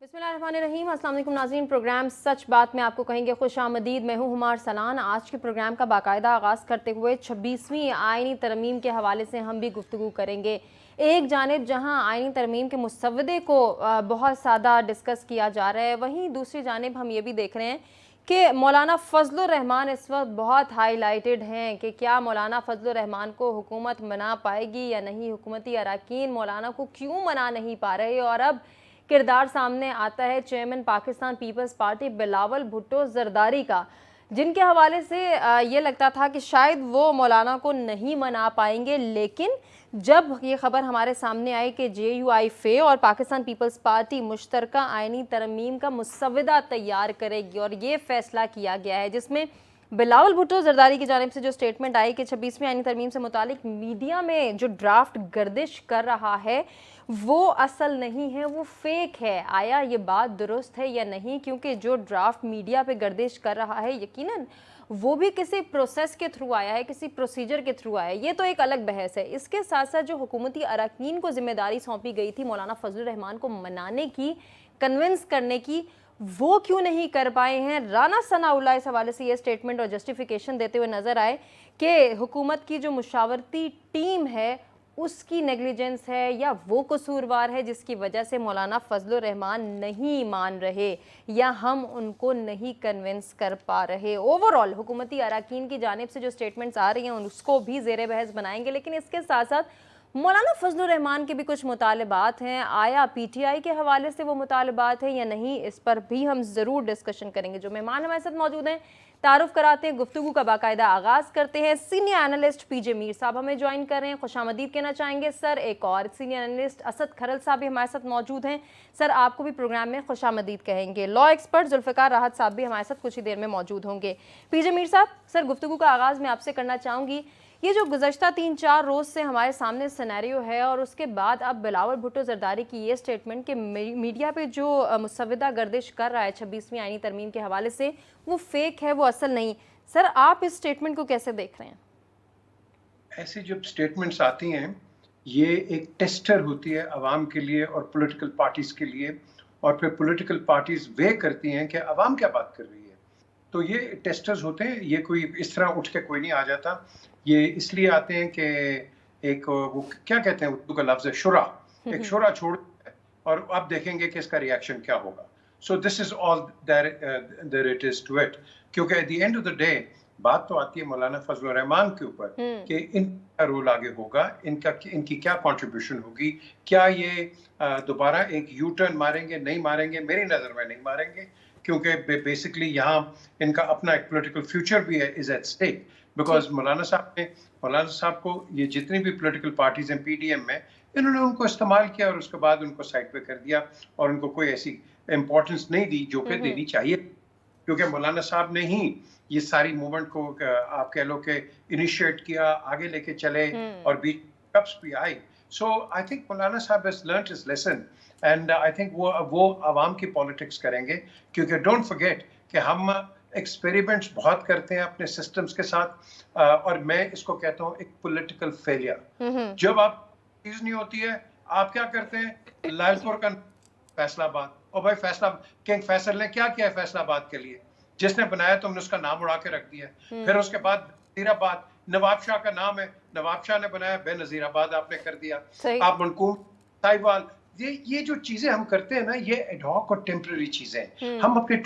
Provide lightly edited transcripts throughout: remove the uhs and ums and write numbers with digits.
बिस्मिल्लाहिर्रहमानिर्रहीम। अस्सलाम वालेकुम नाज़रीन, प्रोग्राम सच बात में आपको कहेंगे खुश आमदीद। मैं हूँ हुमार सलान। आज के प्रोग्राम का बाकायदा आगाज़ करते हुए 26वीं आइनी तरमीम के हवाले से हम भी गुफ्तगू करेंगे। एक जानिब जहाँ आइनी तरमीम के मुसव्वदे को बहुत ज़्यादा डिस्कस किया जा रहा है, वहीं दूसरी जानिब हम ये भी देख रहे हैं कि मौलाना फजलुर रहमान इस वक्त बहुत हाईलाइटेड हैं कि क्या मौलाना फजलुर रहमान को हुकूमत मना पाएगी या नहीं। हुकूमती अरकान मौलाना को क्यों मना नहीं पा रहे, और अब किरदार सामने आता है चेयरमैन पाकिस्तान पीपल्स पार्टी बिलावल भुट्टो जरदारी का, जिनके हवाले से ये लगता था कि शायद वो मौलाना को नहीं मना पाएंगे। लेकिन जब ये खबर हमारे सामने आई कि JUIFA और पाकिस्तान पीपल्स पार्टी मुश्तरका आइनी तरमीम का मुसव्वदा तैयार करेगी और ये फैसला किया गया है, जिसमें बिलावल भुट्टो जरदारी की जानिब से जो स्टेटमेंट आई कि 26वीं आइनी तरमीम से मुतालिक मीडिया में जो ड्राफ्ट गर्दिश कर रहा है वो असल नहीं है, वो फेक है। आया ये बात दुरुस्त है या नहीं? क्योंकि जो ड्राफ्ट मीडिया पे गर्दिश कर रहा है यकीनन वो भी किसी प्रोसेस के थ्रू आया है, किसी प्रोसीजर के थ्रू आया है। ये तो एक अलग बहस है। इसके साथ साथ जो हुकूमती अरकान को जिम्मेदारी सौंपी गई थी मौलाना फजलुर रहमान को मनाने की, कन्विंस करने की, वो क्यों नहीं कर पाए हैं। राना सनाउल्लाह इस हवाले से ये स्टेटमेंट और जस्टिफिकेशन देते हुए नजर आए कि हुकूमत की जो मुशावरती टीम है उसकी नेग्लिजेंस है या वो कसूरवार है जिसकी वजह से मौलाना फजलुर रहमान नहीं मान रहे या हम उनको नहीं कन्विंस कर पा रहे। ओवरऑल हुकूमती अरकान की जानिब से जो स्टेटमेंट्स आ रही हैं उसको भी ज़ेरे बहस बनाएंगे, लेकिन इसके साथ साथ मौलाना फजलुर रहमान के भी कुछ मुतालबात हैं। आया PTI के हवाले से वो मुतालबात हैं या नहीं, इस पर भी हम ज़रूर डिस्कशन करेंगे। जो मेहमान हमारे साथ मौजूद हैं तारुफ कराते हैं, गुफ्तगू का बाकायदा आगाज़ करते हैं। सीनियर एनालिस्ट PJ मीर साहब हमें ज्वाइन कर रहे हैं, खुशामदीद कहना चाहेंगे सर। एक और सीनियर एनालिस्ट असद खरल साहब भी हमारे साथ मौजूद हैं, सर आपको भी प्रोग्राम में खुशामदीद कहेंगे। लॉ एक्सपर्ट जुल्फ़िकार राहत साहब भी हमारे साथ कुछ ही देर में मौजूद होंगे। PJ मीर साहब, सर गुफ्तगू का आगाज़ मैं आपसे करना चाहूँगी। ये जो गुज़श्ता 3-4 रोज़ से हमारे सामने सिनेरियो है और उसके बाद अब बिलावल भुट्टो जरदारी की ये स्टेटमेंट कि मीडिया पे जो मुसव्वदा गर्दिश कर रहा है 26वीं आइनी तरमीम के हवाले से वो फेक है, वो असल नहीं। सर आप इस स्टेटमेंट को कैसे देख रहे हैं? ऐसी जब स्टेटमेंट्स आती हैं ये एक टेस्टर होती है अवाम के लिए और पॉलिटिकल पार्टीज के लिए, और फिर पॉलिटिकल पार्टीज वे करती हैं कि अवाम क्या बात कर रही है। तो ये टेस्टर्स होते हैं, ये कोई इस तरह उठ के कोई नहीं आ जाता। ये इसलिए आते हैं कि एक वो क्या कहते हैं उर्दू का लफ्ज़ है शुरा, एक शुरा छोड़ और अब देखेंगे कि इसका रिएक्शन क्या होगा। So this is all there it is to it, क्योंकि at the end of the day बात तो आती है मौलाना फजलुर रहमान के ऊपर कि इनका रोल आगे होगा, इनकी क्या कंट्रीब्यूशन होगी। क्या ये दोबारा एक यू टर्न मारेंगे, नहीं मारेंगे? मेरी नज़र में नहीं मारेंगे, क्योंकि बेसिकली यहाँ इनका अपना एक पॉलिटिकल फ्यूचर भी है, इज एट स्टेक। बिकॉज मौलाना साहब को ये जितनी भी पॉलिटिकल पार्टीज हैं PDM में, इन्होंने उनको इस्तेमाल किया और उसके बाद उनको साइड पे कर दिया और उनको कोई ऐसी इंपॉर्टेंस नहीं दी जो कि देनी चाहिए, क्योंकि मौलाना साहब ने ही ये सारी मूवमेंट को आप कह लो कि इनिशिएट किया, आगे लेके चले और बीच कप्स भी आई। सो आई थिंक मौलाना साहब has learned his lesson and I think वो आवाम की पॉलिटिक्स करेंगे, क्योंकि डोंट फॉरगेट कि हम एक्सपेरिमेंट्स बहुत करते हैं अपने सिस्टम्स के साथ और मैं इसको कहता हूँ एक पॉलिटिकल फेलियर। जब आप चीज नहीं होती है आप क्या करते हैं, लालपुर का फैसलाबाद, और भाई किंग फैसल ने क्या किया है फैसलाबाद के लिए? जिसने बनाया तुमने उसका नाम उड़ा के रख दिया। फिर उसके बाद नज़ीराबाद, नवाब शाह का नाम है, नवाब शाह ने बनाया, बेनज़ीराबाद आपने कर दिया। आप मनकूम साहिवाल, ये जो चीजें हम करते हैं ना, ये एडहॉक और टेम्पररी चीजें हम अपने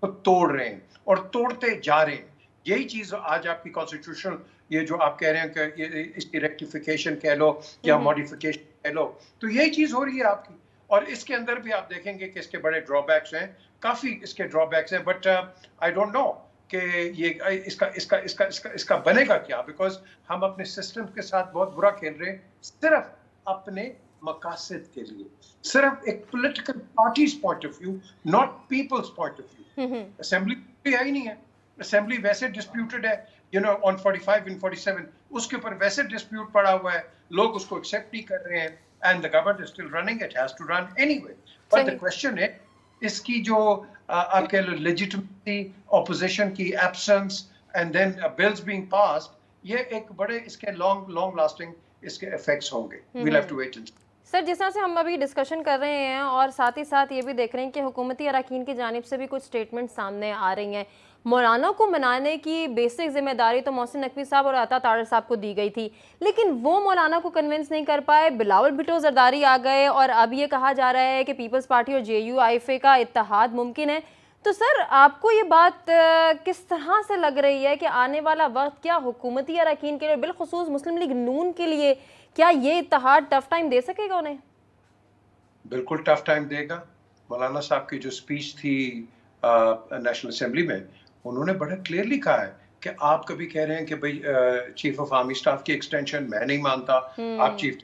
को तोड़ रहे हैं और तोड़ते जा रहे हैं। यही चीज आज आपकी कॉन्स्टिट्यूशनल, ये जो आप कह रहे हैं कि इसकी रेक्टिफिकेशन कह लो या मॉडिफिकेशन कह लो, तो यही चीज हो रही है आपकी। और इसके अंदर भी आप देखेंगे कि इसके बड़े ड्रॉबैक्स हैं, काफी इसके ड्रॉबैक्स हैं, बट आई डोंट नो कि ये इसका बनेगा क्या, बिकॉज हम अपने सिस्टम के साथ बहुत बुरा खेल रहे हैं, सिर्फ अपने मकासद के लिए, सिर्फ एक political parties point of view, not people's point of view. Assembly है ही नहीं है, असेंबली वैसे डिस्प्यूटेड है, यू नो, ऑन 45 and 47 उसके ऊपर वैसे डिस्प्यूट पड़ा हुआ है, लोग उसको एक्सेप्ट नहीं कर रहे हैं, and the government is still running, it has to run anyway. But the question is, इसकी जो आपके legitimacy, opposition की absence, and then bills being passed, ये एक बड़े इसके long lasting इसके effects होंगे. We'll have to wait and see. Sir, जिस तरह से हम अभी डिस्कशन कर रहे हैं और साथ ही साथ ये भी देख रहे हैं कि हुकूमती अरकान की जानिब से भी कुछ स्टेटमेंट सामने आ रही हैं। मौलाना को मनाने की बेसिक जिम्मेदारी तो मोहसिन नकवी साहब और अता तारड़ साहब को दी गई थी, लेकिन वो मौलाना को कन्विंस नहीं कर पाए, बिलावल भुट्टो जरदारी आ गए और अब ये कहा जा रहा है कि पीपल्स पार्टी और JUIFA का इत्तेहाद मुमकिन है। तो सर, आपको ये बात किस तरह से लग रही है कि आने वाला वक्त क्या हुकूमती अरकान के लिए, बिलखुसूस मुस्लिम लीग नून के लिए, क्या ये इत्तेहाद टफ टाइम दे सकेगा उन्हें? बिल्कुल टफ टाइम देगा। मौलाना साहब की जो स्पीच थी नेशनल असेंबली में, उन्होंने बड़ा क्लियरली कहा है कि आप कभी कह रहे हैं कि भाई चीफ ऑफ आर्मी स्टाफ की एक्सटेंशन मैं नहीं मानता, आप चीफ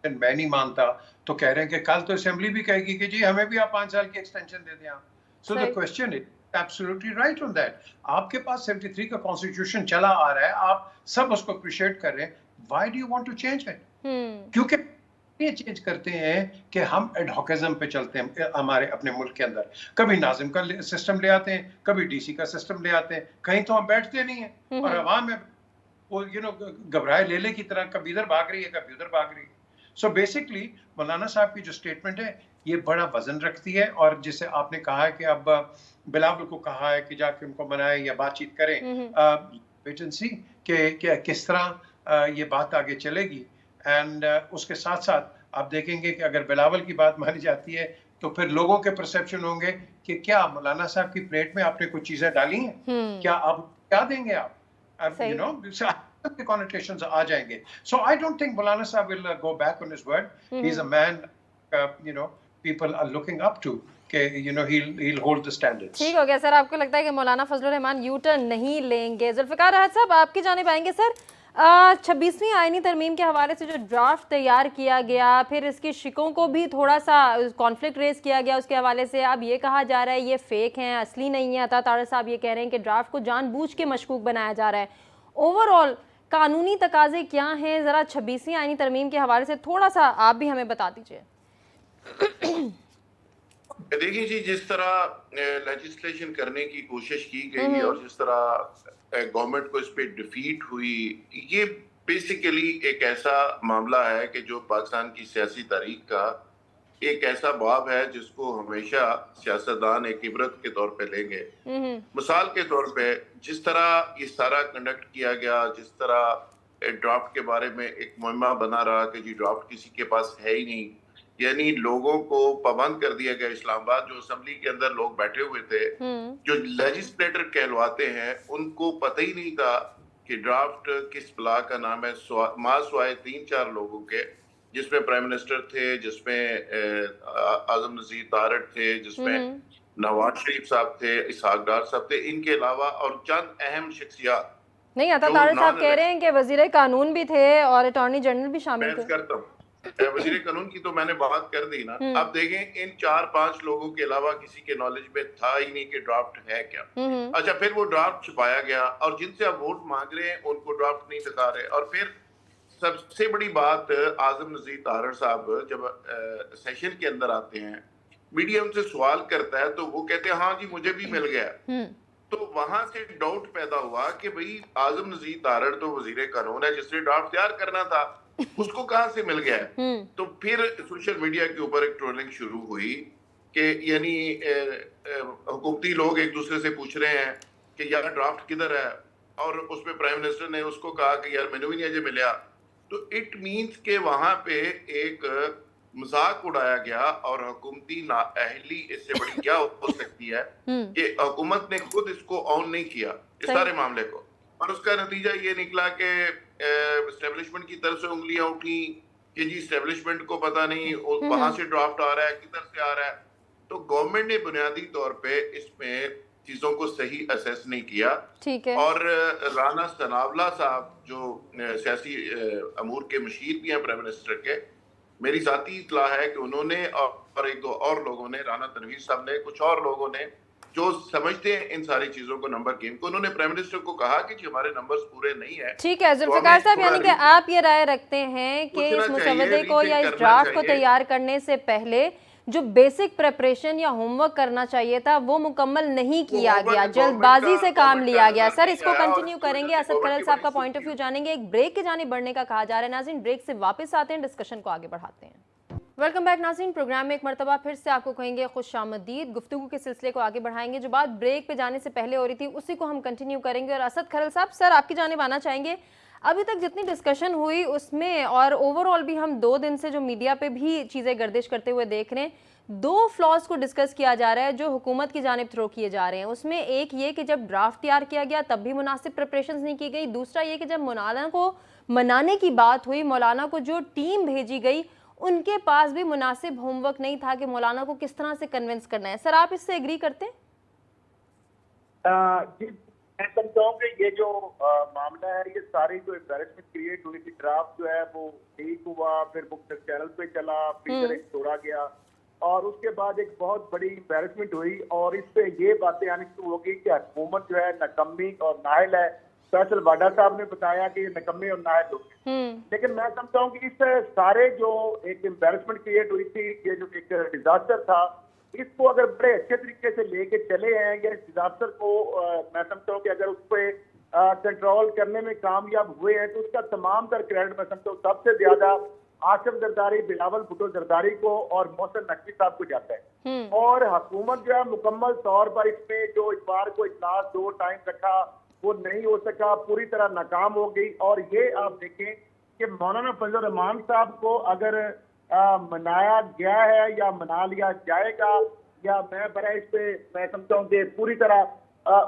मैं नहीं मानता, तो कह रहे हैं कि कल तो असेंबली भी कहेगी कि जी हमें भी आप 5 साल की एक्सटेंशन दे दें आप। So the question is absolutely right on that. आपके पास 73 का कॉन्स्टिट्यूशन चला आ रहा है, आप सब उसको अप्रिशिएट कर रहे हैं, why do you want to change it? क्योंकि ये चेंज करते हैं कि हम एडहॉकिज्म पे चलते हैं हमारे अपने मुल्क के अंदर। कभी नाजिम का सिस्टम ले आते हैं, कभी DC का सिस्टम ले आते हैं, कहीं तो हम बैठते नहीं हैं और अवाम में वो घबराए लेले की तरह कभी इधर भाग रही है, कभी उधर भाग रही है। सो बेसिकली मौलाना साहब की जो स्टेटमेंट है ये बड़ा वजन रखती है, और जिसे आपने कहा है कि अब बिलावल को कहा है कि जाके उनको मनाए या बातचीत करें, वेट एंड सी कि किस तरह ये बात आगे चलेगी। एंड उसके साथ साथ आप देखेंगे कि अगर बिलावल की बात मानी जाती है तो फिर लोगों के परसेप्शन होंगे कि क्या मौलाना साहब की प्लेट में आपने कुछ चीजें डाली हैं, क्या आप क्या देंगे आप, यू नो, the connotations आ जाएंगे. So I don't think Maulana Sahib will go back on his word. He's a man, you know, people are looking up to. कि you know he'll hold the standards. ठीक हो गया sir, आपको लगता है कि मौलाना Fazlur Rahman U turn नहीं लेंगे? जुल्फिकार राहत साहब, आपकी जानिब आएंगे सर। 26वीं आईनी तरमीम के हवाले से जो ड्राफ्ट तैयार किया गया, फिर इसकी शिकों को भी थोड़ा सा कॉन्फ्लिक्ट रेज किया गया उसके हवाले से। अब ये कहा जा रहा है ये फेक हैं, असली नहीं है। अता तारड़ साहब ये कह रहे हैं कि ड्राफ्ट को जानबूझ के मशकूक बनाया जा रहा है। ओवरऑल कानूनी तकाजे क्या हैं, ज़रा 26वीं आईनी तरमीम के हवाले से थोड़ा सा आप भी हमें बता दीजिए। देखिए जी, जिस तरह लेजिस्लेशन करने की कोशिश की गई और जिस तरह गवर्नमेंट को इस पे डिफीट हुई, ये बेसिकली एक ऐसा मामला है कि जो पाकिस्तान की सियासी तारीख का एक ऐसा बाब है जिसको हमेशा सियासतदान एक इबरत के तौर पे लेंगे। मिसाल के तौर पे जिस तरह ये सारा कंडक्ट किया गया, जिस तरह ड्राफ्ट के बारे में एक मुहिमा बना रहा कि जी ड्राफ्ट किसी के पास है ही नहीं, यानी लोगों को पाबंद कर दिया गया। इस्लामाबाद जो असेंबली के अंदर लोग बैठे हुए थे, जो लेजिस्लेटर कहलवाते हैं, उनको पता ही नहीं था कि ड्राफ्ट किस बला का नाम है। मासवाए 3-4 लोगों के, जिसमें प्राइम मिनिस्टर थे, जिसमें आजम नजीर तारड़ थे, जिसमें नवाज शरीफ साहब थे, इसहाक डार साहब थे, इनके अलावा और चंद अहम शख्सियात। नहीं, अता तारड़ साहब कह रहे हैं कि वजीर कानून भी थे और अटॉर्नी जनरल भी शामिल थे। करता हूँ वजीर कानून की तो मैंने बात कर दी ना। अब देखें, इन 4-5 लोगों के अलावा किसी के नॉलेज में था ही नहीं कि ड्राफ्ट है क्या। अच्छा, फिर वो ड्राफ्ट छुपाया गया और जिनसे आप वोट मांग रहे हैं उनको ड्राफ्ट नहीं दिखा रहे। और फिर सबसे बड़ी बात, आजम नजीर तारड़ साहब जब सेशन के अंदर आते हैं, मीडिया उनसे सवाल करता है तो वो कहते हैं हाँ जी मुझे भी मिल गया। तो वहां से डाउट पैदा हुआ कि भाई आजम नजीर तारड़ तो वजीर कानून है, जिसने ड्राफ्ट तैयार करना था, उसको कहां से मिल गया है। तो फिर सोशल मीडिया के ऊपर एक ट्रोलिंग शुरू हुई कि यानी हुकूमती लोग एक दूसरे से पूछ रहे हैं कि यार ड्राफ्ट किधर है, और उसमें प्राइम मिनिस्टर ने उसको कहा कि यार मैंने भी नहीं अजय मिला। तो इट मीन्स के वहां पे एक मजाक उड़ाया गया और हुकूमती नाअहली इससे बड़ी क्या हो सकती है कि हुकूमत ने खुद इसको ऑन नहीं किया इस सारे मामले को, और उसका नतीजा ये निकला कि एस्टेब्लिशमेंट की तरफ से उंगलियां उठी कि जी एस्टेब्लिशमेंट को पता नहीं वहां से ड्राफ्ट आ रहा है, किधर से आ रहा है। तो गवर्नमेंट ने बुनियादी तौर पे इसमें चीजों को सही असेस नहीं किया। ठीक है। और राना सनावला साहब जो सियासी अमूर के मशीर भी हैं प्राइम मिनिस्टर के, मेरी जाती इतला है कि उन्होंने और एक दो और लोगों ने, राना तनवीर साहब ने, कुछ और लोगों ने जो समझते हैं इन सारी चीजों को, नंबर गेम को, उन्होंने प्राइम मिनिस्टर को कहा कि जी हमारे नंबर्स पूरे नहीं है। ठीक है जुल्फिकार साहब, यानी कि आप ये राय रखते हैं कि इस मुसवदे को या इस ड्राफ्ट को तैयार करने से पहले जो बेसिक प्रिपरेशन या होमवर्क करना चाहिए था वो मुकम्मल नहीं किया गया, जल्दबाजी से काम लिया गया। सर, इसको कंटिन्यू करेंगे, असद खलल साहब का पॉइंट ऑफ व्यू जानेंगे। एक ब्रेक के जाने बढ़ने का कहा जा रहा है। नाज़रीन, ब्रेक से वापस आते हैं, डिस्कशन को आगे बढ़ाते हैं। वेलकम बैक नाज़रीन। प्रोग्राम में एक मरतबा फिर से आपको कहेंगे खुशामदीद। गुफ्तगू के सिलसिले को आगे बढ़ाएंगे। जो बात ब्रेक पे जाने से पहले हो रही थी उसी को हम कंटिन्यू करेंगे। और असद खरल साहब, सर आपकी जानिब आना चाहेंगे। अभी तक जितनी डिस्कशन हुई उसमें और ओवरऑल भी हम 2 दिन से जो मीडिया पे भी चीज़ें गर्दिश करते हुए देख रहे हैं, 2 फ्लॉज को डिस्कस किया जा रहा है जो हुकूमत की जानिब थ्रो किए जा रहे हैं। उसमें एक ये कि जब ड्राफ्ट तैयार किया गया तब भी मुनासिब प्रिपरेशंस नहीं की गई। दूसरा ये कि जब मौलाना को मनाने की बात हुई, मौलाना को जो टीम भेजी गई उनके पास भी मुनासिब होमवर्क नहीं था कि मौलाना को किस तरह से कन्विंस करना है। सर आप इससे एग्री करते हैं? जी, मैं समझता हूँ कि ये जो मामला है, ये सारी जो एम्बैरेसमेंट क्रिएट हुई थी, ड्राफ्ट जो है वो लीक हुआ, फिर मुख्तलिफ चैनल पे चला, फिर एक छोड़ा गया और उसके बाद एक बहुत बड़ी एम्बैरेसमेंट हुई और इस पे ये बातें आनी शुरू हो गई कि हुकूमत जो है नकम्मी और नाहल है। फैसल वाडा साहब ने बताया कि ये नकम्मे और नाहल लोग हैं। लेकिन मैं समझता हूँ कि इस सारे जो एक एम्बैरेसमेंट क्रिएट हुई थी, ये जो एक डिजास्टर था, इसको अगर बड़े अच्छे तरीके से लेके चले हैं या इस डिजास्टर को मैं समझता हूँ कि अगर उस पर कंट्रोल करने में कामयाब हुए हैं तो उसका तमाम तर क्रेडिट मैं समझता हूँ सबसे ज्यादा आसिम जरदारी, बिलावल भुट्टो जरदारी को और मोहसिन नकवी साहब को जाता है। और हुकूमत जो है मुकम्मल तौर पर इसमें जो इतवार को इजलास 2 टाइम रखा वो नहीं हो सका, पूरी तरह नाकाम हो गई। और ये आप देखें कि मौलाना फजल रहमान साहब को अगर मनाया गया है या मना लिया जाएगा या मैं बड़ा इस पे मैं समझता हूँ कि पूरी तरह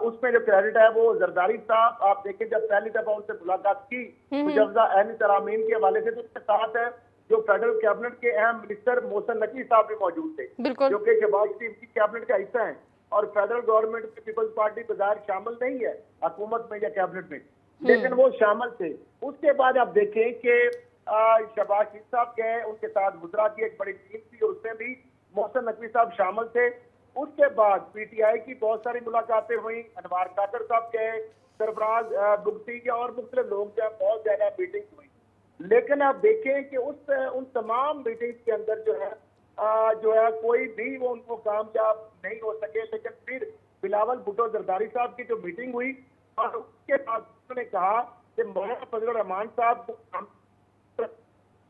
उसमें जो क्रेडिट है वो जरदारी साहब, आप देखें जब पहली दफा उनसे मुलाकात की मुजवजा अहन तरामीन के हवाले से, तो उसके साथ है जो फेडरल कैबिनेट के अहम मिनिस्टर मोहसिन नकवी साहब भी मौजूद थे जो कि शहबाज शरीफ की कैबिनेट का हिस्सा है और फेडरल गवर्नमेंट की पीपल्स पार्टी बाजार शामिल नहीं है हुकूमत में या कैबिनेट में, लेकिन वो शामिल थे। उसके बाद आप देखें कि शहबाज शरीफ साहब गए, उनके साथ मुद्रा की एक बड़ी टीम थी और उसमें भी मोहसिन नकवी साहब शामिल थे। उसके बाद पीटीआई की बहुत सारी मुलाकातें हुई, अनवार काकर साहब गए, सरफराज बुगटी के और मुख्तलिफ लोग जो बहुत ज्यादा मीटिंग हुई। लेकिन आप देखें कि उन तमाम मीटिंग्स के अंदर जो है कोई भी वो उनको कामयाब नहीं हो सके। लेकिन फिर बिलावल भुट्टो जरदारी साहब की जो मीटिंग हुई और उसके बाद उन्होंने कहा कि मौलाना फजल रहमान साहब को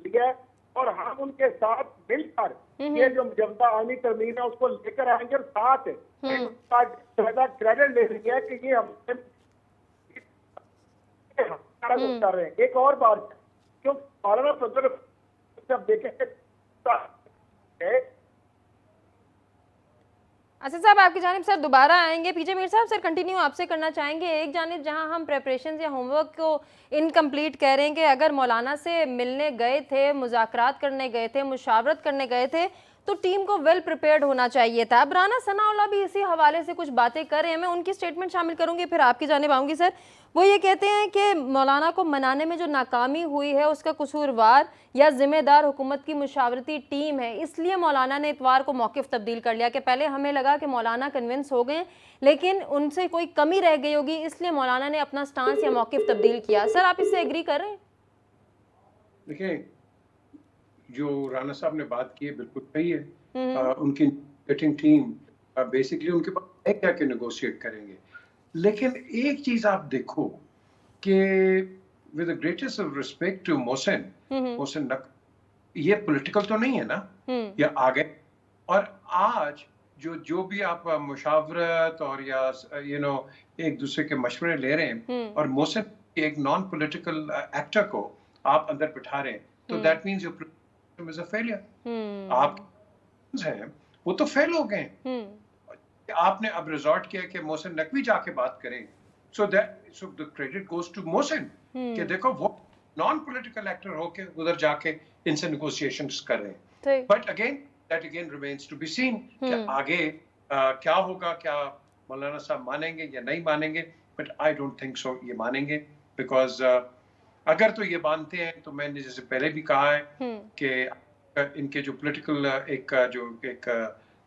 लिया और हम उनके साथ मिलकर ये जो मुजवजा आईनी तरमीम है उसको लेकर आएंगे और साथ क्रेडिट ले रही है कि ये हम कर रहे हैं। एक और बात क्यों मौलाना फजल जब देखें असद साहब आपकी जानिब सर दोबारा आएंगे। पीजे मीर साहब, सर कंटिन्यू आपसे करना चाहेंगे। एक जानिब जहां हम प्रेपरेशन या होमवर्क को इनकम्प्लीट कह रहे हैं कि अगर मौलाना से मिलने गए थे, मुज़ाकरात करने गए थे, मुशावरत करने गए थे तो टीम को वेल प्रिपेयर्ड होना चाहिए था। अब राना सनाउल्लाह भी इसी हवाले से कुछ बातें कर रहे हैं। मैं उनकी स्टेटमेंट शामिल करूंगी फिर आपकी जानिब आऊंगी। सर वो ये कहते हैं कि मौलाना को मनाने में जो नाकामी हुई है उसका कसूरवार या जिम्मेदार हुकूमत की मुशावरती टीम है, इसलिए मौलाना ने इतवार को मौक़िफ़ तब्दील कर लिया कि पहले हमें लगा कि मौलाना कन्विंस हो गए लेकिन उनसे कोई कमी रह गई होगी, इसलिए मौलाना ने अपना स्टांस या मौक़िफ़ तब्दील किया। सर आप इससे एग्री कर रहे हैं? देखिए, जो राना साहब ने बात की है बिल्कुल सही है। उनकी नेगोशिएटिंग टीम बेसिकली उनके पास है क्या कि नेगोशिएट करेंगे। लेकिन एक चीज आप देखो कि with the greatest of respect to Mohsin ये पॉलिटिकल तो नहीं है ना, या आगे। और आज जो भी आप मुशावरत और या एक दूसरे के मशवरे ले रहे हैं और मोहसिन एक नॉन पॉलिटिकल एक्टर को आप अंदर बिठा रहे हैं, तो that means your is a failure। आप हैं वो तो फेल हो गए। आपने अब रिजॉर्ट किया कि मोहसिन नकवी जाके बात करें, so the credit goes to Mohsin कि देखो वो नॉन पॉलिटिकल एक्टर होके उधर जाके इनसे नेगोशिएशंस कर रहे हैं। But again that again remains to be seen कि आगे क्या होगा, क्या मौलाना साहब मानेंगे या नहीं मानेंगे। But I don't think so ये मानेंगे, बिकॉज अगर तो ये मानते हैं तो मैंने जैसे पहले भी कहा है कि इनके जो पॉलिटिकल एक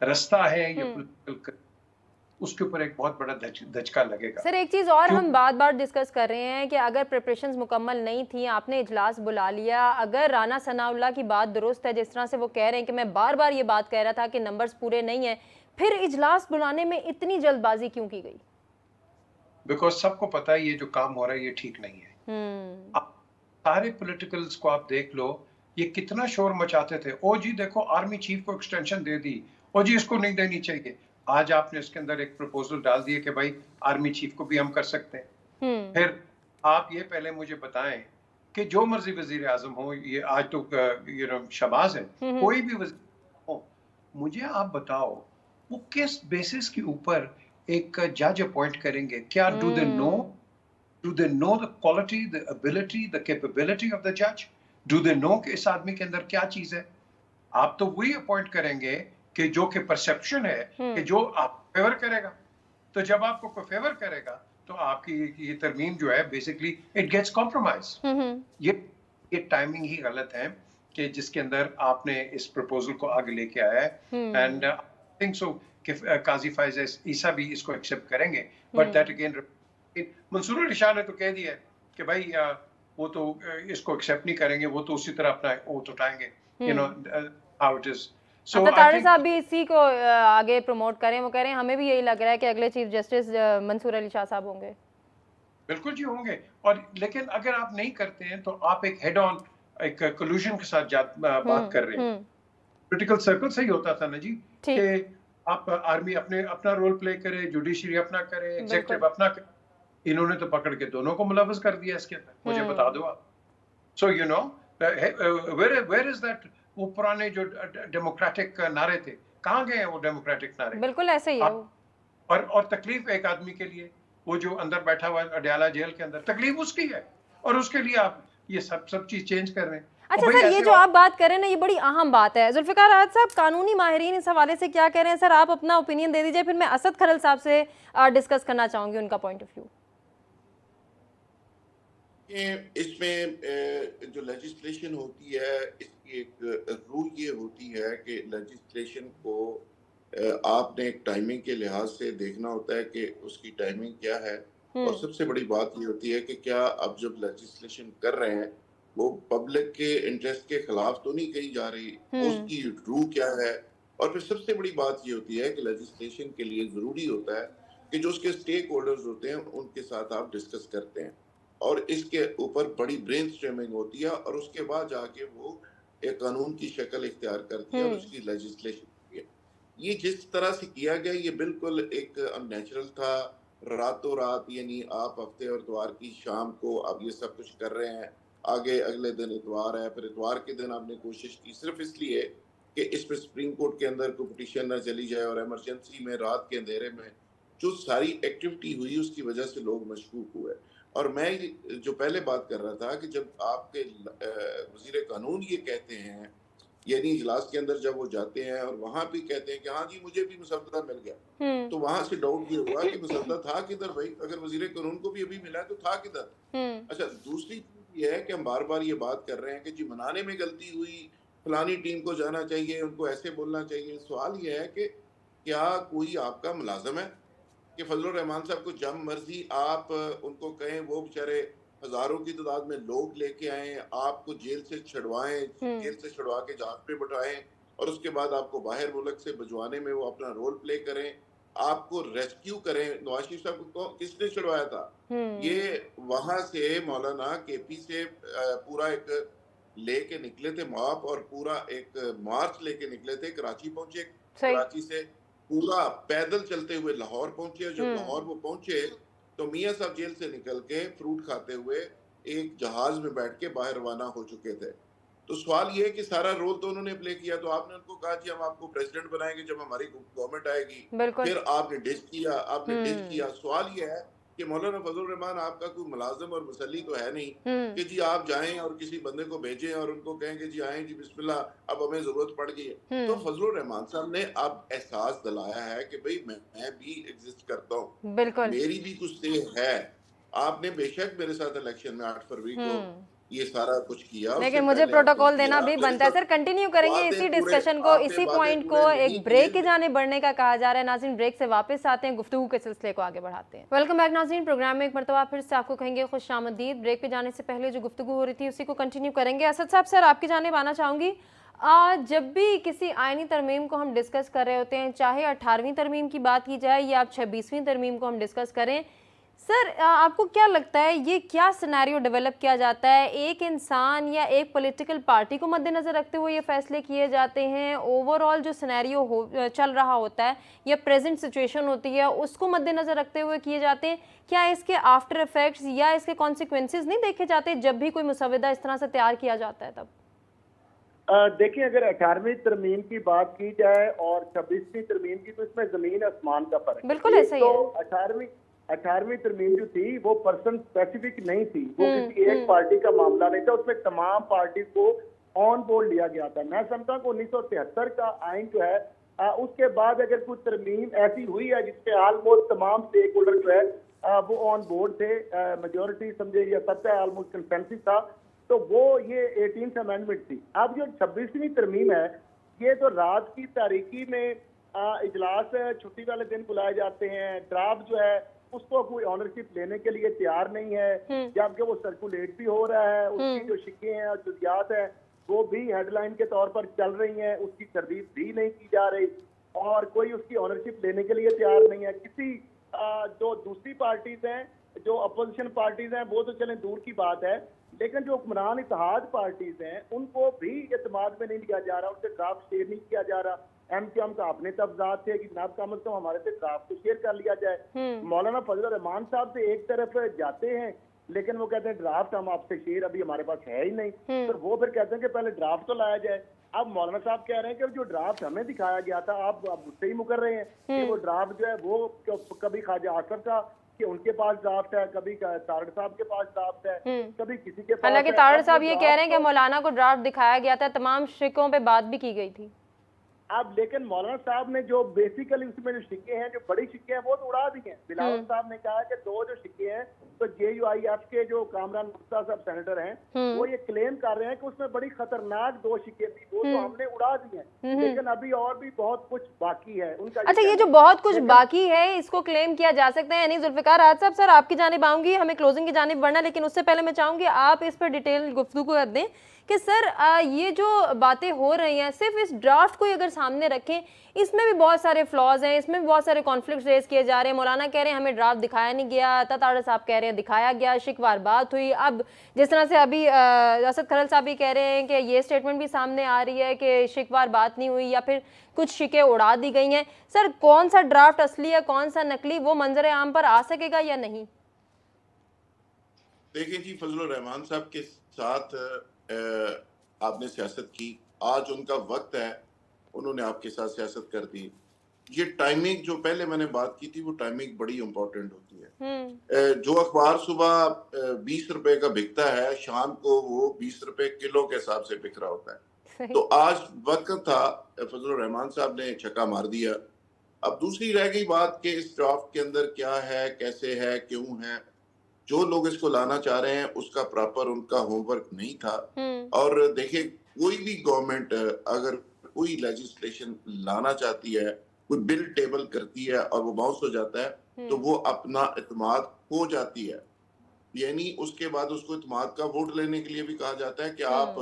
रास्ता है ये पॉलिटिकल, उसके ऊपर एक बहुत बड़ा धचका लगेगा। सर एक चीज़ और हम बार बार डिस्कस कर रहे हैं कि अगर प्रिपरेशंस मुकम्मल नहीं थी, आपने इजलास बुला लिया, अगर राना सनाउल्लाह की बात दुरुस्त है जिस तरह से वो कह रहे हैं कि मैं बार बार ये बात कह रहा था कि नंबर्स पूरे नहीं है, फिर इजलास बुलाने में इतनी जल्दबाजी क्यों की गई? बिकॉज सबको पता है ये जो काम हो रहा है ये ठीक नहीं है। सारे पॉलिटिकल्स को आप देख लो, ये कितना शोर मचाते थे, ओ जी देखो आर्मी चीफ को एक्सटेंशन दे दी, ओ जी इसको नहीं देनी चाहिए। आज आपने इसके अंदर एक प्रपोजल डाल दिया कि भाई आर्मी चीफ को भी हम कर सकते हैं। फिर आप ये पहले मुझे बताएं कि जो मर्जी वजीर आजम हो, ये आज तो शहबाज है, कोई भी वजीर हो, मुझे आप बताओ वो किस बेसिस के ऊपर एक जज अपॉइंट करेंगे? क्या do they know the quality, the ability, the capability of the जज? डू दे नो कि इस आदमी के अंदर क्या चीज है? आप तो वही अपॉइंट करेंगे कि जो कि परसेप्शन है कि जो आप फेवर करेगा। तो जब आपको कोई फेवर करेगा तो आपकी ये तरमीम जो है बेसिकली इट गेट्स कॉम्प्रोमाइज। ये टाइमिंग ही गलत है कि जिसके अंदर आपने इस प्रपोजल को आगे लेके आया है। एंड आई थिंक सो कि काजी फाइज ईसा भी इसको एक्सेप्ट करेंगे, but that again Mansoor Ali Shah ने तो कह दिया है कि भाई वो तो इसको एक्सेप्ट नहीं करेंगे, वो तो उसी तरह अपना वोट उठाएंगे, you know how it is. So, Tariq साहब भी इसी को आगे प्रमोट करें, वो कह रहे हैं हमें भी यही लग रहा है कि अगले चीफ जस्टिस मंसूर अली शाह साहब होंगे। बिल्कुल जी होंगे, और लेकिन अगर आप नहीं करते हैं तो आप एक हेड ऑन एक कोल्यूशन के साथ बात कर रहे हैं। पॉलिटिकल सर्कल से ही होता था ना जी कि आप आर्मी अपना रोल प्ले करे, जुडिशरी अपना करे, एग्जीक्यूटिव अपना करे। इन्होंने तो पकड़ के दोनों को मुलव्वस कर दिया इसके अंदर, मुझे बता दो आप। So you know where is that, वो पुराने जो डेमोक्रेटिक नारे थे, कहाँ गए हैं वो डेमोक्रेटिक नारे? बिल्कुल ऐसे ही है। और तकलीफ एक आदमी के लिए, वो जो अंदर बैठा हुआ है अडयाला जेल के अंदर, तकलीफ उसकी है, और उसके लिए आप ये सब चीज चेंज कर रहे हैं। अच्छा सर, ये जो आप बात कर रहे हैं ना, ये बड़ी अहम बात है। जुल्फिकार राहत साहब, कानूनी माहिरीन इस हवाले से क्या कह रहे हैं? सर आप अपना ओपिनियन दे दीजिए, फिर मैं असद खरल साहब से डिस्कस करना चाहूंगी उनका पॉइंट ऑफ व्यू। इसमें जो लेजिस्लेशन होती है, इसकी एक रूल ये होती है कि लेजिस्लेशन को आपने एक टाइमिंग के लिहाज से देखना होता है कि उसकी टाइमिंग क्या है। और सबसे बड़ी बात ये होती है कि क्या अब जब लेजिस्लेशन कर रहे हैं वो पब्लिक के इंटरेस्ट के खिलाफ तो नहीं कही जा रही, उसकी रूल क्या है। और फिर सबसे बड़ी बात ये होती है कि लेजिस्लेशन के लिए जरूरी होता है कि जो उसके स्टेक होल्डर्स होते हैं उनके साथ आप डिस्कस करते हैं, और इसके ऊपर बड़ी ब्रेनस्टॉर्मिंग होती है, और उसके बाद जाके वो एक कानून की शक्ल इख्तियार करती है और उसकी लेजिस्लेशन होती है। ये जिस तरह से किया गया ये बिल्कुल एक अननेचुरल था। रातों रात, यानी आप हफ्ते और इतवार की शाम को अब ये सब कुछ कर रहे हैं, आगे अगले दिन इतवार है, फिर इतवार के दिन आपने कोशिश की सिर्फ इसलिए कि इस पर सुप्रीम कोर्ट के अंदर कोई पिटीशन न चली जाए, और इमरजेंसी में रात के अंधेरे में जो सारी एक्टिविटी हुई उसकी वजह से लोग मशकूक हुए। और मैं जो पहले बात कर रहा था कि जब आपके वजीर कानून ये कहते हैं, यानी इजलास के अंदर जब वो जाते हैं और वहां भी कहते हैं कि हाँ जी मुझे भी मुसद्दा मिल गया, तो वहां से डाउट ये हुआ कि मुसद्दा था किधर भाई? अगर वजीर कानून को भी अभी मिला तो था किधर? अच्छा, दूसरी चीज ये है कि हम बार बार ये बात कर रहे हैं कि जी मनाने में गलती हुई, फलानी टीम को जाना चाहिए, उनको ऐसे बोलना चाहिए। सवाल ये है कि क्या कोई आपका मुलाजम है कि फजलुर रहमान साहब को जब मर्जी आप उनको कहें, वो बेचारे हजारों की तादाद में लोग लेके आए, आपको जेल से छुड़वाएं, जेल से छुड़वा के जहाज पे बैठाएं, और उसके बाद आपको बाहर मुल्क से भिजवाने में वो अपना रोल प्ले करें, आपको रेस्क्यू करें। नवाज शरीफ साहब को किसने छुड़वाया था? ये वहां से मौलाना केपी से पूरा एक लेके निकले थे मॉब, और पूरा एक मार्च लेके निकले थे, कराची पहुंचे, कराची से पूरा पैदल चलते हुए लाहौर पहुंचे। जब लाहौर वो पहुंचे तो मियां साहब जेल से निकल के फ्रूट खाते हुए एक जहाज में बैठ के बाहर रवाना हो चुके थे। तो सवाल ये है कि सारा रोल तो उन्होंने प्ले किया, तो आपने उनको कहा जी हम आपको प्रेसिडेंट बनाएंगे जब हमारी गवर्नमेंट आएगी, फिर आपने डिस किया। सवाल ये है कि मौलाना फजलुर रहमान आपका कोई मुलाजिम और मुसल्ली तो है नहीं कि जी आप जाएं और किसी बंदे को भेजें और उनको कहें कि जी आए जी बिस्मिल्लाह अब हमें जरूरत पड़ गई है। तो फजलुर रहमान साहब ने अब एहसास दिलाया है कि भाई मैं भी एग्जिस्ट करता हूँ, मेरी भी कुछ से है। आपने बेशक मेरे साथ इलेक्शन में 8 फरवरी को ये सारा कुछ किया, लेकिन मुझे प्रोटोकॉल देना भी बनता है। सर कंटिन्यू करेंगे इसी डिस्कशन को, इसी पॉइंट को। एक ब्रेक की जाने बढ़ने का कहा जा रहा है। नाज़रीन ब्रेक से वापस आते हैं, गुफ्तगू के सिलसिले को आगे बढ़ाते हैं। वेलकम बैक नाज़रीन, प्रोग्राम में एक मरतबा फिर से आपको कहेंगे खुश आमदीद। ब्रेक पे जाने से पहले जो गुफ्तगू हो रही थी उसी को कंटिन्यू करेंगे। असद साहब, सर आपकी जानिब आना चाहूँगी। जब भी किसी आईनी तरमीम को हम डिस्कस कर रहे होते हैं, चाहे 18वीं तरमीम की बात की जाए या आप 26वीं तरमीम को हम डिस्कस करें, सर आपको क्या लगता है ये क्या सिनेरियो डेवलप किया जाता है, एक इंसान या एक पॉलिटिकल पार्टी को मद्देनजर रखते हुए ये फैसले किए जाते हैं, ओवरऑल जो सिनेरियो चल रहा होता है या प्रेजेंट सिचुएशन होती है उसको मद्देनजर रखते हुए किए जाते हैं? क्या इसके आफ्टर इफेक्ट्स या इसके कॉन्सिक्वेंसेज नहीं देखे जाते जब भी कोई मुसविदा इस तरह से तैयार किया जाता है तब? देखिए, अगर 18वीं तरमीम की बात की जाए और 26वीं तरमीम की, तो इसमें जमीन आसमान का फर्क है। बिल्कुल ऐसा ही तो है। 18वीं तरमीम जो थी वो पर्सन स्पेसिफिक नहीं थी, वो किसी एक पार्टी का मामला नहीं था, उसमें तमाम पार्टी को ऑन बोर्ड लिया गया था। मैं समझता हूँ कि 1973 का आइन जो है उसके बाद अगर कोई तरमीम ऐसी हुई है जिसपे ऑलमोस्ट तमाम स्टेक होल्डर जो है वो ऑन बोर्ड थे, मेजोरिटी समझे या सत्ता ऑलमोस्ट कंसेंसस था, तो वो ये 18th अमेंडमेंट थी। अब जो 26वीं तरमीम है, ये तो रात की तारीकी में इजलास छुट्टी वाले दिन बुलाए जाते हैं, ड्राफ्ट जो है उसको कोई ऑनरशिप लेने के लिए तैयार नहीं है, जबकि वो सर्कुलेट भी हो रहा है, उसकी जो शिक्के हैं और जुजियात हैं वो भी हेडलाइन के तौर पर चल रही हैं, उसकी तरदीद भी नहीं की जा रही और कोई उसकी ऑनरशिप लेने के लिए तैयार नहीं है। किसी जो दूसरी पार्टीज हैं, जो अपोजिशन पार्टीज हैं, वो तो चलें दूर की बात है, लेकिन जो हुक्मरान इत्तेहाद पार्टीज हैं उनको भी एतमाद में नहीं लिया जा रहा, उनसे ड्राफ्ट शेयर नहीं किया जा रहा। एमक्यूएम का अपने तब्जात थे कि जनाब कम से कम हमारे से ड्राफ्ट तो शेयर कर लिया जाए। मौलाना फजल रहमान साहब से एक तरफ जाते हैं लेकिन वो कहते हैं ड्राफ्ट हम आपसे शेयर अभी हमारे पास है ही नहीं, तो वो फिर कहते हैं कि पहले ड्राफ्ट तो लाया जाए। अब मौलाना साहब कह रहे हैं कि जो ड्राफ्ट हमें दिखाया गया था आप उससे ही मुकर रहे हैं कि वो ड्राफ्ट जो है वो कभी ख्वाजा आसफ का कि उनके पास ड्राफ्ट है, कभी तारड़ साहब के पास ड्राफ्ट है, कभी किसी के पास। हालांकि तारड़ साहब ये कह रहे हैं कि मौलाना को ड्राफ्ट दिखाया गया था, तमाम शिकों पे बात भी की गई थी। अब लेकिन मौलाना साहब ने जो बेसिकली उसमें जो शिक्के हैं, जो बड़ी शिक्के हैं, वो तो उड़ा दी हैं। बिलावल साहब ने कहा कि दो जो शिक्के हैं, तो JUIF के जो कामरान मुफ्ता साहब सेनेटर हैं वो ये क्लेम कर रहे हैं कि उसमें बड़ी खतरनाक दो शिक्के थी, वो तो हमने उड़ा दी हैं, लेकिन अभी और भी बहुत कुछ बाकी है उनका। अच्छा, ये जो बहुत कुछ बाकी है इसको क्लेम किया जा सकता है यानी जुल्फिकार राज साहब, सर आपकी जानिब आऊंगी, हमें क्लोजिंग की जानिब बढ़ना, लेकिन उससे पहले मैं चाहूंगी आप इस पर डिटेल गुफ्तगू कर दें कि सर ये जो बातें हो रही हैं सिर्फ इस ड्राफ्ट को अगर सामने रखें, इसमें भी बहुत सारे फ्लॉज हैं, इसमें भी बहुत सारे कॉन्फ्लिक्ट रेज किए जा रहे हैं। मौलाना कह रहे हैं हमें ड्राफ्ट दिखाया नहीं गया, तारड़ साहब कह रहे हैं दिखाया गया, शिकवार बात हुई। अब जिस तरह से अभी असद खलल साहब भी कह रहे हैं कि ये स्टेटमेंट भी सामने आ रही है कि शिकवार बात नहीं हुई या फिर कुछ शिकें उड़ा दी गई हैं। सर कौन सा ड्राफ्ट असली है, कौन सा नकली, वो मंजर आम पर आ सकेगा या नहीं? देखिए जी, फजल रहमान साहब के साथ आपने सियासत की, आज उनका वक्त है, उन्होंने आपके साथ सियासत कर दी। ये टाइमिंग जो पहले मैंने बात की थी वो टाइमिंग बड़ी इंपॉर्टेंट होती है। जो अखबार सुबह 20 रुपए का बिकता है, शाम को वो 20 रुपए किलो के हिसाब से बिक रहा होता है। तो आज वक्त था, फजल रहमान साहब ने छक्का मार दिया। अब दूसरी रह गई बात कि इस ड्राफ्ट के अंदर क्या है, कैसे है, क्यों है। जो लोग इसको लाना चाह रहे हैं उसका प्रॉपर उनका होमवर्क नहीं था। और देखिए, कोई भी गवर्नमेंट अगर कोई लेजिस्लेशन लाना चाहती है, कोई बिल टेबल करती है और वो बाउंस हो जाता है तो वो अपना इत्मीनाद खो जाती है, यानी उसके बाद उसको इत्मीनाद का वोट लेने के लिए भी कहा जाता है कि आप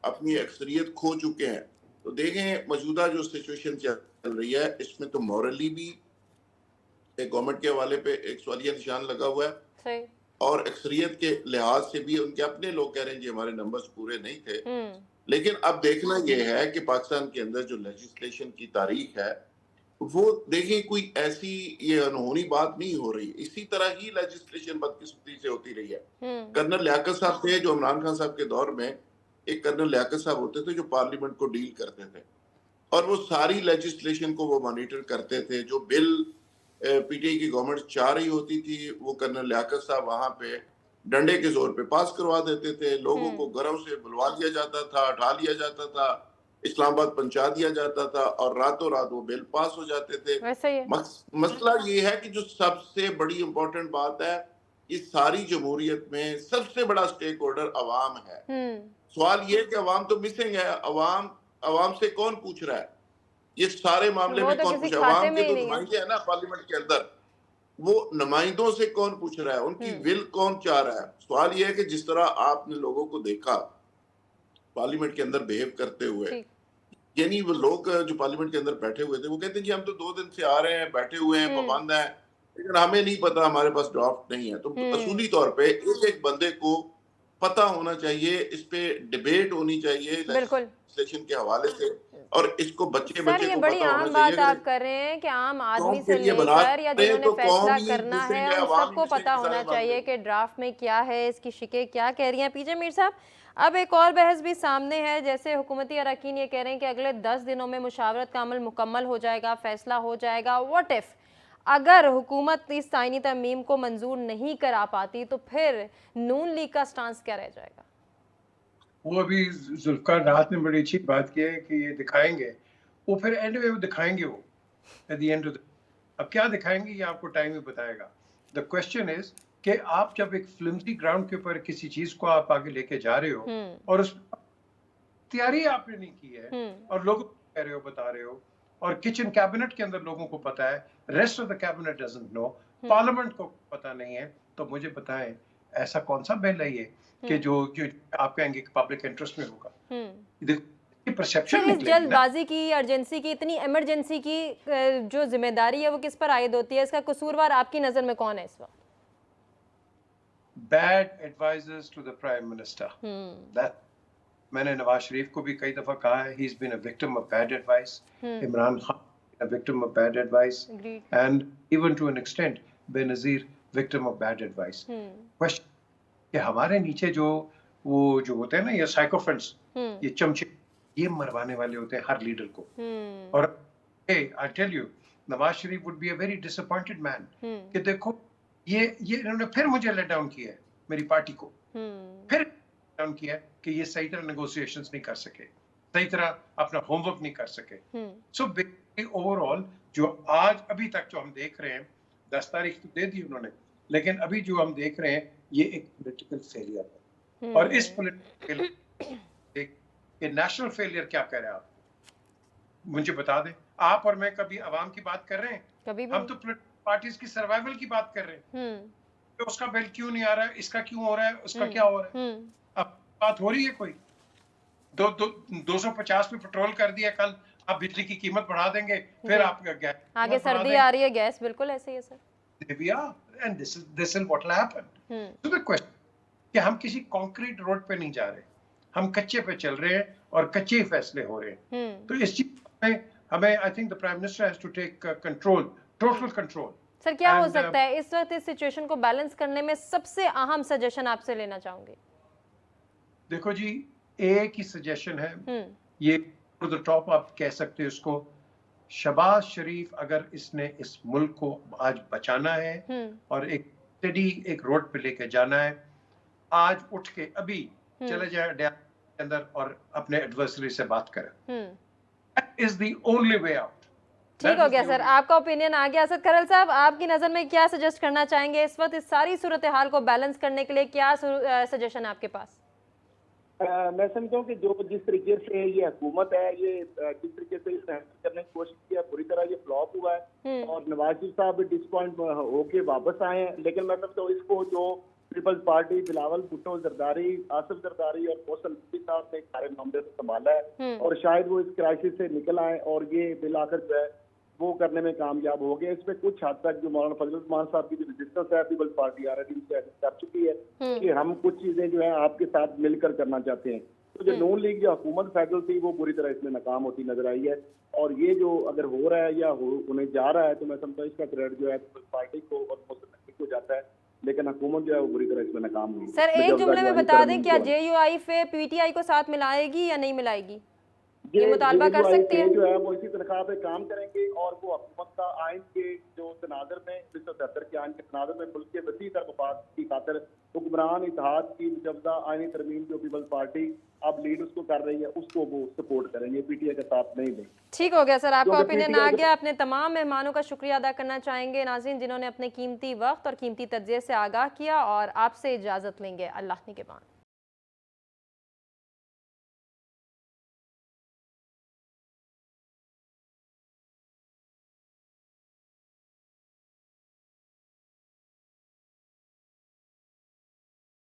अपनी अक्सरियत खो चुके हैं। तो देखें मौजूदा जो सिचुएशन चल रही है इसमें तो मॉरली भी गवर्नमेंट के हवाले पे एक सवालिया निशान लगा हुआ है और अक्सरियत के लिहाज से भी उनके अपने लोग कह रहे हैं कि हमारे नंबर्स पूरे नहीं थे। लेकिन अब देखना यह है कि पाकिस्तान के अंदर जो लेजिस्लेशन की तारीख है वो देखिए कोई ऐसी ये अनहोनी बात नहीं हो रही, इसी तरह ही लेजिस्लेशन बदकिस्मती से होती रही है। कर्नल लियाकत साहब थे जो इमरान खान साहब के दौर में, एक कर्नल लियाकत साहब होते थे जो पार्लियामेंट को डील करते थे और वो सारी लेजिस्लेशन को वो मॉनिटर करते थे। जो बिल पीटीआई की गवर्नमेंट चाह रही होती थी वो कर्नल लियाकत साहब वहां पे डंडे के जोर पे पास करवा देते थे। लोगों को घरों से बुलवा लिया जाता था, उठा लिया जाता था, इस्लामाबाद पहुंचा दिया जाता था और रातों रात वो बिल पास हो जाते थे। मसला ये है कि जो सबसे बड़ी इंपॉर्टेंट बात है, इस सारी जमहूरियत में सबसे बड़ा स्टेक होल्डर अवाम है। सवाल ये है कि अवाम तो मिसिंग है। अवाम से कौन पूछ रहा है ये सारे मामले में? कौन पूछ रहा है? अवाम के तो नुमाइंदे हैं ना पार्लियामेंट के अंदर, वो नुमाइंदों से कौन पूछ रहा है? उनकी विल कौन चाह रहा है? सवाल यह है कि जिस तरह आपने लोगों को देखा पार्लियामेंट के अंदर बिहेव करते हुए, यानी वो लोग जो पार्लियामेंट के अंदर बैठे हुए थे वो कहते हैं जी हम तो 2 दिन से आ रहे हैं, बैठे हुए हैं, पाबंद हैं, लेकिन हमें नहीं पता, हमारे पास ड्राफ्ट नहीं है। तो असूली तौर पे एक एक बंदे को पता होना चाहिए, इस पे डिबेट होनी चाहिए बिल्कुल लेजिस्लेशन के हवाले से, और इसको बच्चे सर, बच्चे ये को बड़ी पता होना अहम चाहिए। बात अगर आप कर रहे हैं कि आम कौम आदमी के से लिए बना लेकर या रहे हैं जिन्होंने तो फैसला कौम ही एक करना दूसरे है के उन अवाम सबको एक दूसरे पता के होना साथ मांग चाहिए रहे कि ड्राफ्ट में क्या है, इसकी शिकें क्या कह रही हैं। पीजे मीर साहब, अब एक और बहस भी सामने है। जैसे हुकूमती अरकान ये कह रहे हैं कि अगले 10 दिनों में मुशावरत का अमल मुकम्मल हो जाएगा, फैसला हो जाएगा। व्हाट इफ अगर हुकूमत इस आईनी तरमीम को मंजूर नहीं करा पाती तो फिर नून लीग का स्टांस क्या रह जाएगा? वो अभी जुल्फकार राहत ने बड़ी अच्छी बात की है कि ये दिखाएंगे, वो फिर एंड में दिखाएंगे, वो eight the end of the, अब क्या दिखाएंगे ये आपको टाइम ही बताएगा। द क्वेश्चन इज कि आप जब एक फ्लिम्सी ग्राउंड के ऊपर किसी चीज को आप आगे लेके जा रहे हो और उस तैयारी आपने नहीं की है और लोगों को कह रहे हो, बता रहे हो, और किचन कैबिनेट के अंदर लोगों को पता है, rest of the cabinet doesn't know, parliament को पता नहीं है, तो मुझे बताएं ऐसा कौन सा बिल है ये कि जो जो आप कहेंगे कि पब्लिक इंटरेस्ट में होगा? देखो परसेप्शन सर, इस जल्दबाजी की, अर्जेंसी की, इतनी इमरजेंसी की जो जिम्मेदारी है वो किस पर आयद होती है? इसका कसूरवार आपकी नजर में कौन है इस वक्त? Bad advisers to the prime minister. That मैंने नवाज शरीफ को भी कई दफा कहा है, he is been a victim of bad advice, Imran Khan a victim of bad advice, and even to an extent Benazir victim of bad advice. Question कि हमारे नीचे जो वो जो होते हैं ना, ये साइकोफेंट्स, ये चमचे, ये मरवाने वाले होते हैं हर लीडर को। और I tell you, Nawaz Sharif would be a very disappointed man कि देखो ये इन्होंने फिर मुझे लेट डाउन किया है, मेरी पार्टी को फिर डाउन किया है कि ये सही तरह नेगोशिएशंस नहीं कर सके, सही तरह अपना होमवर्क नहीं कर सके। सो ओवरऑल जो आज अभी तक जो हम देख रहे हैं, 10 तारीख तो दे दी उन्होंने, लेकिन अभी जो हम देख रहे हैं ये एक पॉलिटिकल फेलियर है। और इस पॉलिटिकल एक नेशनल फेलियर क्या कह रहे हैं आप मुझे बता दें? आप और मैं कभी आवाम की बात कर रहे हैं? कभी भी हम तो पार्टीज की सर्वाइवल की बात कर रहे हैं। तो उसका बिल क्यों नहीं आ रहा है, इसका क्यों हो रहा है, उसका क्या हो रहा है? अब बात हो रही है कोई 250 पे पेट्रोल कर दिया कल, आप बिजली की कीमत बढ़ा देंगे, फिर आप गैस आगे सर्दी आ रही है, गैस बिल्कुल ऐसे ही है sir. And this is what will happen. So the question कि हम किसी कॉन्क्रीट रोड पे नहीं जा रहे, हम कच्चे पे चल रहे हैं और कच्चे फैसले हो रहे हैं। तो इस चीज में हमें I think the prime minister has to take control, total control. Sir, क्या हो सकता है इस वक्त इस सिचुएशन को बैलेंस करने में? सबसे अहम सजेशन आपसे लेना चाहूंगी। देखो जी, एक ही सजेशन है, ये द टॉप आप कह सकते हैं उसको, शहबाज शरीफ अगर इसने इस मुल्क को आज बचाना है और एक स्टडी एक रोड पे लेके जाना है, आज उठ के अभी चले जाए के अंदर और अपने एडवर्सरी से बात करें। That is the only way out. ठीक हो गया सर, आपका ओपिनियन आ गया। असद खरल साहब, आपकी नजर में क्या सजेस्ट करना चाहेंगे इस वक्त इस सारी सूरत हाल को बैलेंस करने के लिए? क्या सजेशन आपके पास? मैं समझता हूँ कि जो जिस तरीके से ये हुकूमत है, ये जिस तरीके से करने की कोशिश की है, पूरी तरह ये फ्लॉप हुआ है और नवाज शरीफ साहब डिसअपॉइंट होके वापस आए हैं। लेकिन मैं समझता हूँ इसको जो पीपल्स पार्टी, बिलावल भुट्टो जरदारी, आसिफ जरदारी और मौसल नकवी साहब ने सारे मामले को संभाला है और शायद वो इस क्राइसिस से निकल आए और ये बिल आकर जो है वो करने में कामयाब हो गए। इसमें कुछ हद तक जो मौलाना फजल रहमान साहब की जो रेजिस्टेंस है पीपल्स पार्टी आरएलडी से कर चुकी है कि हम कुछ चीजें जो है आपके साथ मिलकर करना चाहते हैं। तो जो नून लीग जो हुकूमत फैसल थी वो पूरी तरह इसमें नाकाम होती नजर आई है और ये जो अगर हो रहा है या होने जा रहा है तो मैं समझता हूँ इसका क्रेडिट जो है पीपल्स पार्टी को और मौसल नकवी को जाता है, लेकिन हुकूमत जो है वो बुरी तरह इसमें नाकाम हुई। सर, एक जुमले में बता दें, क्या जेयूआई पे पीटीआई को साथ मिलाएगी या नहीं मिलाएगी? ये मुतालबा कर सकती है जो है वो इसी तनख्वाह पे काम करेंगे और वो हुकूमत का आइन के जो तनाजर में 1973 के आइन के तनाजर में मुल्क के वसी तर मफाद की खातिर हुक्मरान इत्तेहाद की मुजवदा आइनी तरमीम जो पीपल्स पार्टी अब लीड उसको कर रही है उसको वो सपोर्ट करेंगे, पीटीआई का साथ नहीं देंगे। ठीक हो गया सर, आपका ओपिनियन आ गया। अपने तमाम मेहमानों का शुक्रिया अदा करना चाहेंगे नाज़रीन जिन्होंने अपने कीमती वक्त और कीमती तज्ज़िये से आगाह किया, और आपसे इजाज़त लेंगे। अल्लाह निगहबान।